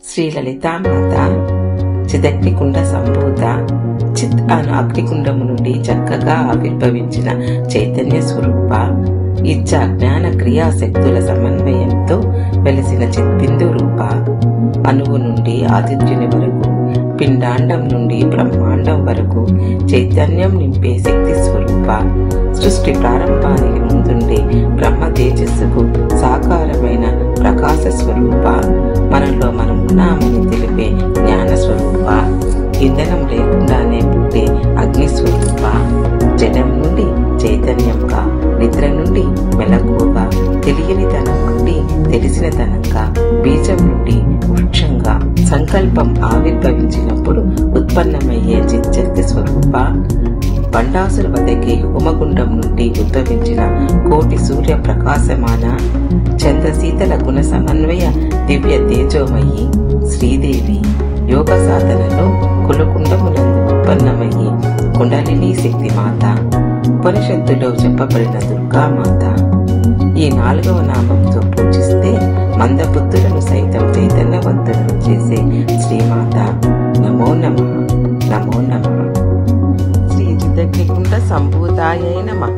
శ్రీ లలితామాత చిదగ్నికుండ సంభూత చిత్ అను అగ్నికుండము నుండి చక్కగా ఆవిర్భవించిన చైతన్య స్వరూప ఇచ్చ జ్ఞాన క్రియాశక్తుల సమన్వయంతో వెలిసిన చిత్బిందు రూప అణువు నుండి ఆదిత్యుని వరకు పిండాండం నుండి బ్రహ్మాండం వరకు చైతన్యం నింపే శక్తి స్వరూప సృష్టి ప్రారంభానికి ముందుండే బ్రహ్మ తేజస్సుకు సాకారమైన ప్రకాశ స్వరూప మనలో మనం ఉన్నామని తెలిపే జ్ఞాన స్వరూప ఇంధనం లేకుండానే పుట్టే అగ్ని స్వరూప జడం నుండి చైతన్యంగా నిద్ర నుండి మెలకువగా తెలియని తనం నుండి తెలిసిన తనంగా బీజం నుండి వృక్షంగా సంకల్పం ఆవిర్భవించినప్పుడు ఉత్పన్నమయ్యే చిచ్చక్తి స్వరూప బండాసుల వద్దకి హోమగుండం నుండి ఉద్భవించిన కోటి సూర్య ప్రకాశమాన చంద్రశీతల గుణ సమన్వయ దివ్య తేజోమయి శ్రీదేవి యోగ సాధనలో కులకుండమునందు ఉత్పన్నమయ్యి కుండలిని శక్తి మాత ఉపనిషత్తులో చెప్పబడిన దుర్గామాత ఈ 4వ నామంతో పూజిస్తే మందబుద్ధులను సైతం చైతన్యవంతులను చేసే శ్రీమాత నమో నమః నమో నమః. శ్రీ చిదగ్నికుండ సంభూతాయై నమః.